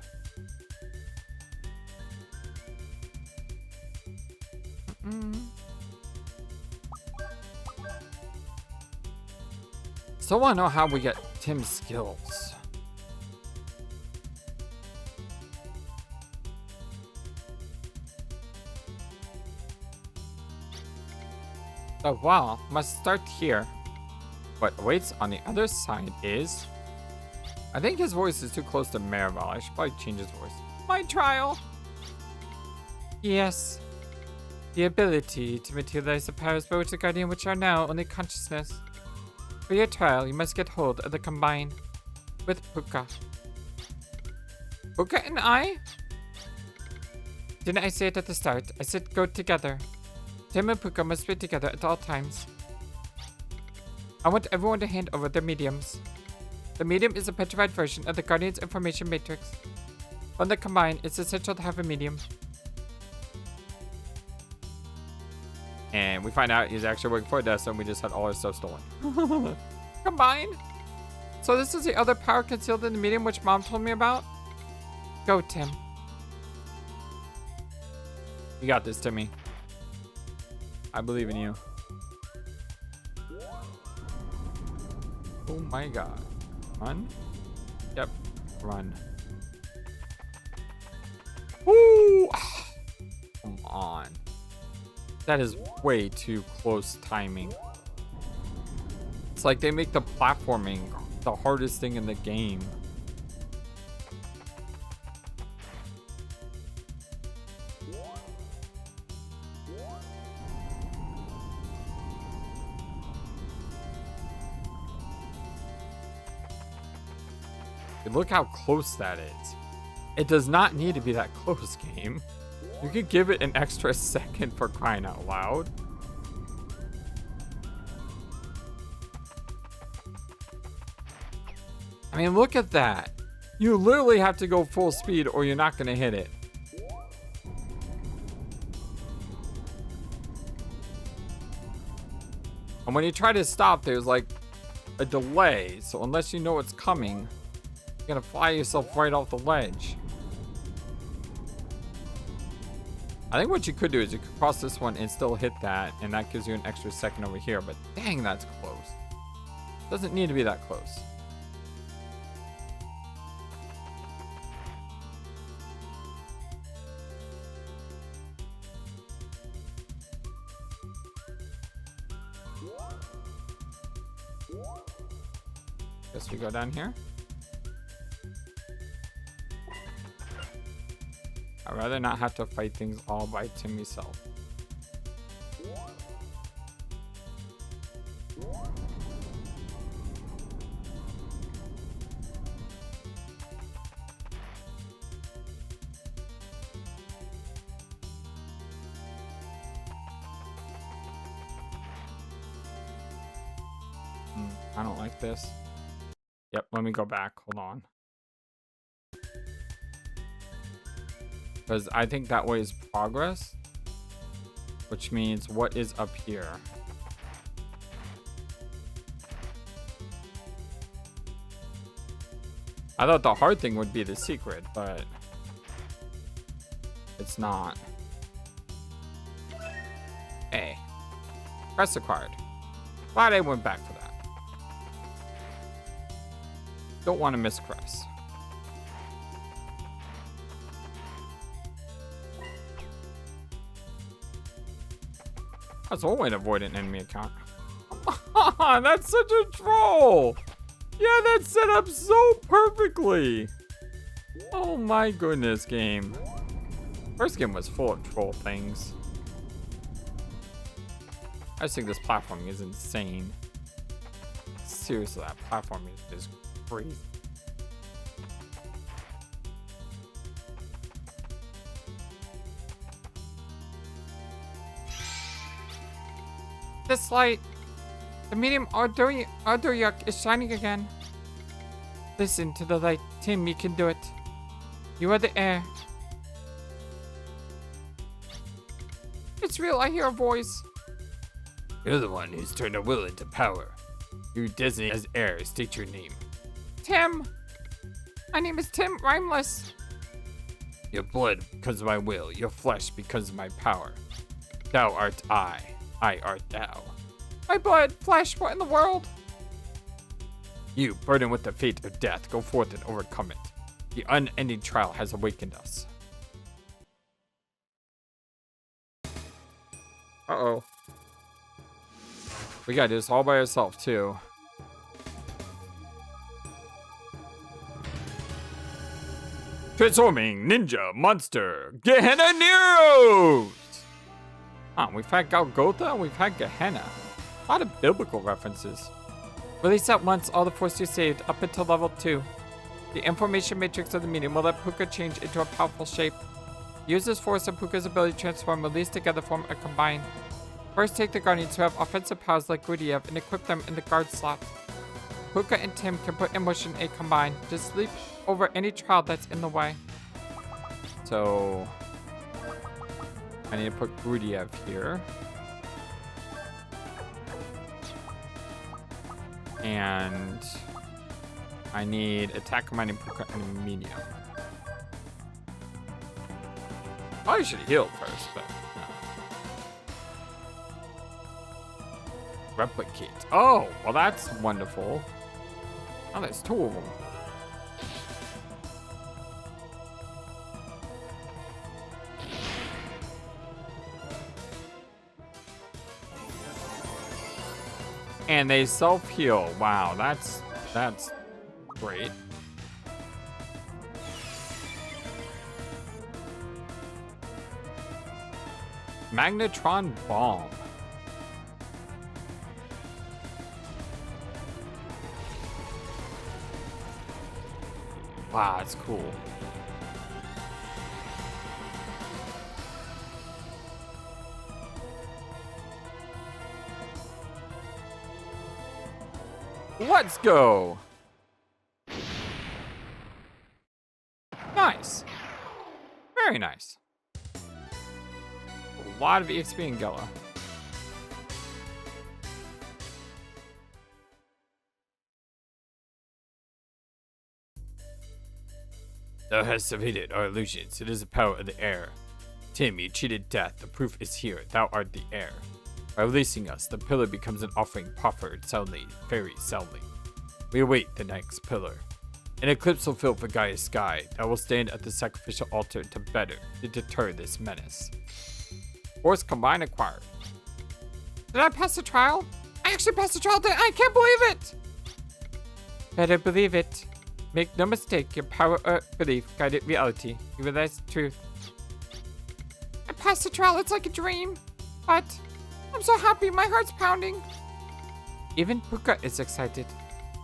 A: Still want to know how we get Tim's skills. Oh wow, must start here. What awaits on the other side is... I think his voice is too close to Maribel. I should probably change his voice. My trial. Yes. The ability to materialize the powers by which the guardian which are now only consciousness. For your trial, you must get hold of the combine with Puka. Puka and I? Didn't I say it at the start? I said go together. Tim and Puka must be together at all times. I want everyone to hand over their mediums. The medium is a petrified version of the Guardian's information matrix. From the combine, it's essential to have a medium. And we find out he's actually working for Odessa and we just had all our stuff stolen. Combine? So this is the other power concealed in the medium which Mom told me about? Go, Tim. You got this, Timmy. I believe in you. Oh my god. Run? Yep. Run. Woo! Come on. That is way too close timing. It's like they make the platforming the hardest thing in the game. Look how close that is. It does not need to be that close, game. You could give it an extra second for crying out loud. I mean, look at that. You literally have to go full speed or you're not going to hit it. And when you try to stop, there's like a delay. So unless you know what's coming, you're going to fly yourself right off the ledge. I think what you could do is you could cross this one and still hit that, and that gives you an extra second over here. But dang, that's close. Doesn't need to be that close. Guess we go down here. I'd rather not have to fight things all by Timmy self. I don't like this. Yep, let me go back. Hold on. Because I think that way is progress. Which means what is up here? I thought the hard thing would be the secret, but it's not. A. Press acquired. Glad I went back for that. Don't want to miss Cress. That's one way to avoid an enemy account. Come on, that's such a troll. Yeah, that's set up so perfectly. Oh my goodness, game. First game was full of troll things. I just think this platforming is insane. Seriously, that platforming is crazy. This light, the medium Ardoriak is shining again. Listen to the light. Tim, you can do it. You are the heir. It's real, I hear a voice. You're the one who's turned a will into power. You designate as heir, state your name. Tim. My name is Tim Rhymeless. Your blood because of my will, your flesh because of my power. Thou art I art thou. My blood, flesh, what in the world? You, burdened with the fate of death, go forth and overcome it. The unending trial has awakened us. Uh-oh. We gotta do this all by ourselves, too. Transforming Ninja Monster Gehenna Neros! We've had Golgotha and we've had Gehenna. A lot of biblical references. Release at once all the force you saved up until level 2. The information matrix of the medium will let Puka change into a powerful shape. Use this force and Puka's ability to transform release together form a combine. First take the Guardians who have offensive powers like Reguleus and equip them in the guard slot. Puka and Tim can put in motion a combine. Just leap over any trial that's in the way. So I need to put Reguleus here. And I need attack commanding Puka and medium. Probably should heal first, but no. Replicate. Oh, well that's wonderful. Oh, there's 2 of them. And they self-heal. Wow, that's great. Magnetron Bomb. Wow, that's cool. Let's go. Nice. Very nice. A lot of EXP in Gela. Thou hast evaded our illusions. It is the power of the air. Tim, you cheated death. The proof is here. Thou art the heir. By releasing us, the pillar becomes an offering proffered soundly, very soundly. We await the next pillar. An eclipse will fill Filgaia's sky that will stand at the sacrificial altar to deter this menace. Force combine acquired. Did I pass the trial? I actually passed the trial. I can't believe it! Better believe it. Make no mistake, your power or belief guided reality. You realize the truth. I passed the trial. It's like a dream. But I'm so happy. My heart's pounding. Even Puka is excited.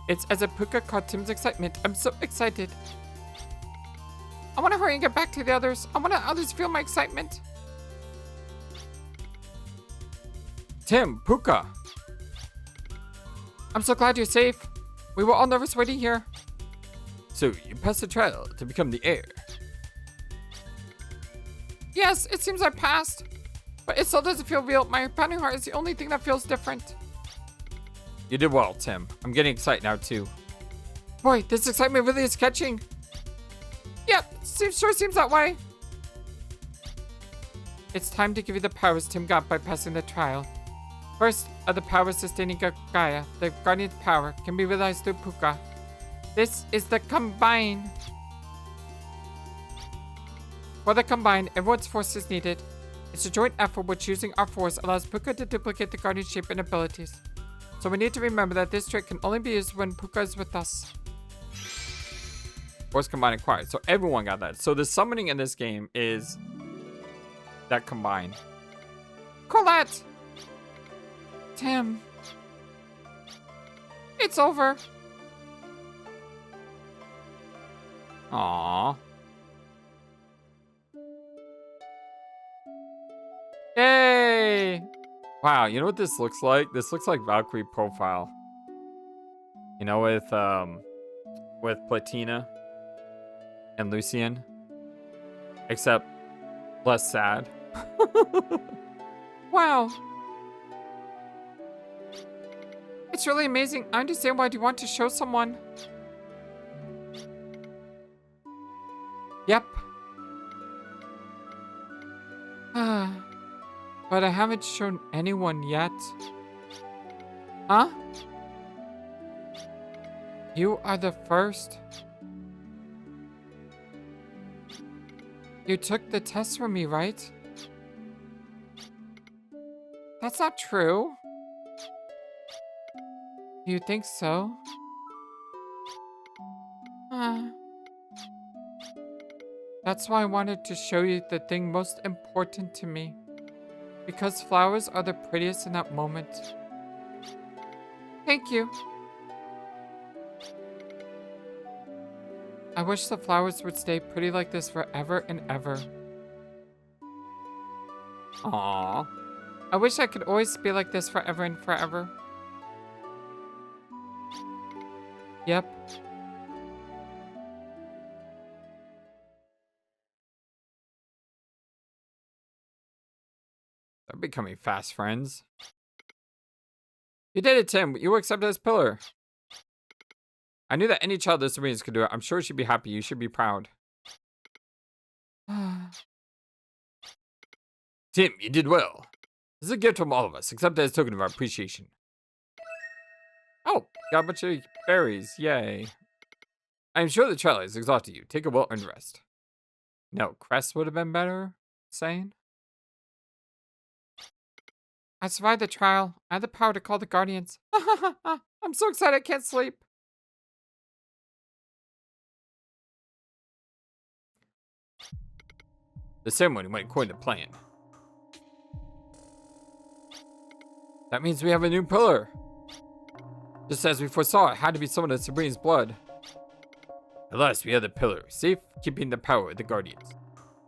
A: It's as if Puka caught Tim's excitement. I'm so excited. I want to hurry and get back to the others. I want others to feel my excitement. Tim, Puka. I'm so glad you're safe. We were all nervous waiting here. So you passed the trial to become the heir. Yes, it seems I passed. But it still doesn't feel real. My pounding heart is the only thing that feels different. You did well, Tim. I'm getting excited now, too. Boy, this excitement really is catching. Yep, sure seems that way. It's time to give you the powers Tim got by passing the trial. First are the powers sustaining Gaia. The Guardian's power can be realized through Puka. This is the Combine. For the Combine, everyone's force is needed. It's a joint effort which using our force allows Puka to duplicate the Guardian's shape and abilities. So we need to remember that this trick can only be used when Puka is with us. Force combined acquired. So everyone got that. So the summoning in this game is that combined. Colette! Tim. It's over. Aww. Yay! Wow, you know what this looks like? This looks like Valkyrie profile. You know, with Platina and Lucian. Except less sad. Wow. It's really amazing. I understand why you want to show someone. Yep. But I haven't shown anyone yet. Huh? You are the first. You took the test from me, right? That's not true. You think so? That's why I wanted to show you the thing most important to me. Because flowers are the prettiest in that moment. Thank you. I wish the flowers would stay pretty like this forever and ever. Aww. I wish I could always be like this forever and forever. Yep. They're becoming fast friends. You did it, Tim. You were accepted as pillar. I knew that any child this arena could do it. I'm sure she'd be happy. You should be proud. Tim, you did well. This is a gift from all of us, except as a token of our appreciation. Oh, got a bunch of berries. Yay. I'm sure the trial has exhausted you. Take a well-earned rest. No, crest would have been better, saying. I survived the trial. I had the power to call the guardians. I'm so excited I can't sleep. The ceremony went according to plan. That means we have a new pillar. Just as we foresaw, it had to be someone of Sabrina's blood. At last, we had the pillar, safe, keeping the power of the guardians.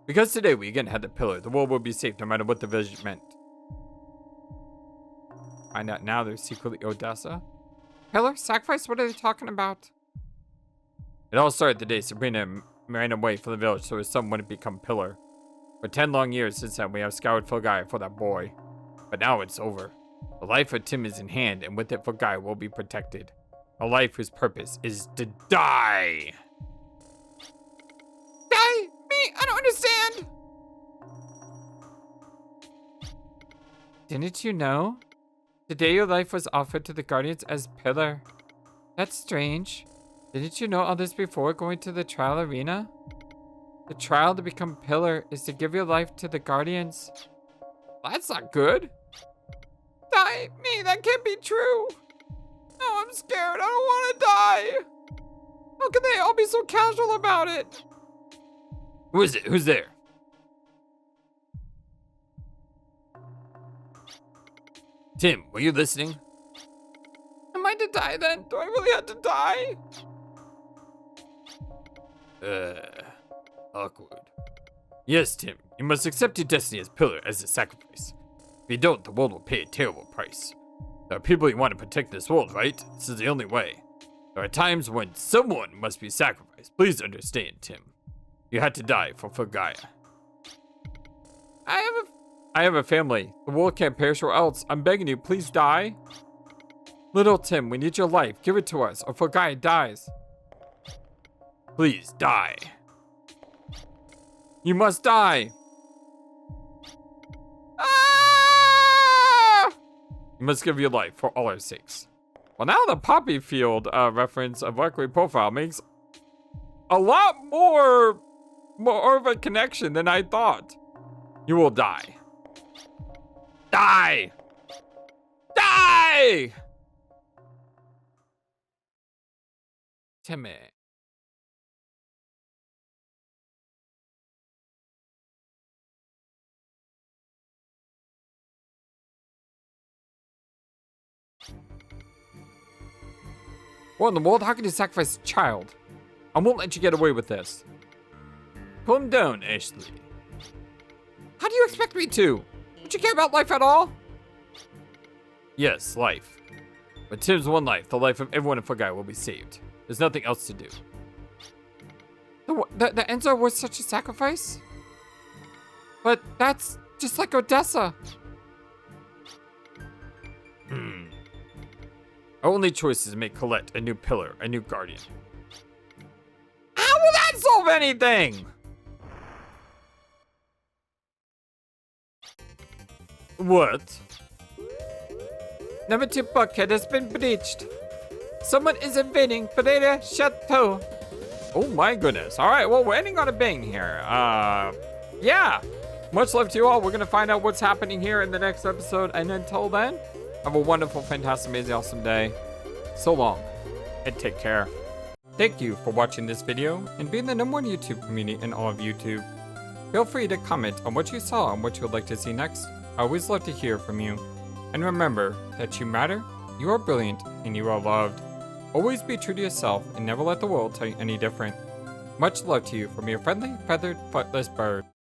A: Because today we again had the pillar, the world will be safe no matter what the vision meant. Find out now they're secretly Odessa. Pillar? Sacrifice? What are they talking about? It all started the day Sabrina ran away from the village so her son wouldn't become pillar. For 10 long years since then, we have scoured Filgaia for that boy. But now it's over. The life of Tim is in hand, and with it, Filgaia will be protected. A life whose purpose is to die. Die? Me? I don't understand. Didn't you know? Today your life was offered to the Guardians as pillar. That's strange. Didn't you know all this before going to the trial arena? The trial to become pillar is to give your life to the Guardians. That's not good. Die! Me, that can't be true. No, I'm scared. I don't want to die. How can they all be so casual about it? Who is it? Who's there? Tim, were you listening? Am I to die then? Do I really have to die? Awkward. Yes, Tim. You must accept your destiny as pillar as a sacrifice. If you don't, the world will pay a terrible price. There are people you want to protect in this world, right? This is the only way. There are times when someone must be sacrificed. Please understand, Tim. You had to die for Filgaia. I have a family. The world can't perish or else. I'm begging you, please die. Little Tim, we need your life. Give it to us, or Filgaia dies. Please, die. You must die. Ah! You must give your life for all our sakes. Well, now the poppy field reference of Valkyrie profile makes a lot more of a connection than I thought. You will die. Die! Die! Timmy. What in the world? How can you sacrifice a child? I won't let you get away with this. Calm down, Ashley. How do you expect me to? Don't you care about life at all? Yes, life. But Tim's one life, the life of everyone in Filgaia will be saved. There's nothing else to do. The Enzo was such a sacrifice? But that's just like Odessa. Our only choice is to make Colette a new pillar, a new guardian. How will that solve anything? What? Number 2 bucket has been breached. Someone is invading Pereira Chateau. Oh my goodness. All right, well, we're ending on a bang here. Yeah. Much love to you all. We're going to find out what's happening here in the next episode. And until then, have a wonderful, fantastic, amazing, awesome day. So long, and take care. Thank you for watching this video and being the #1 YouTube community in all of YouTube. Feel free to comment on what you saw and what you would like to see next. I always love to hear from you. And remember that you matter, you are brilliant, and you are loved. Always be true to yourself and never let the world tell you any different. Much love to you from your friendly, feathered, flightless bird.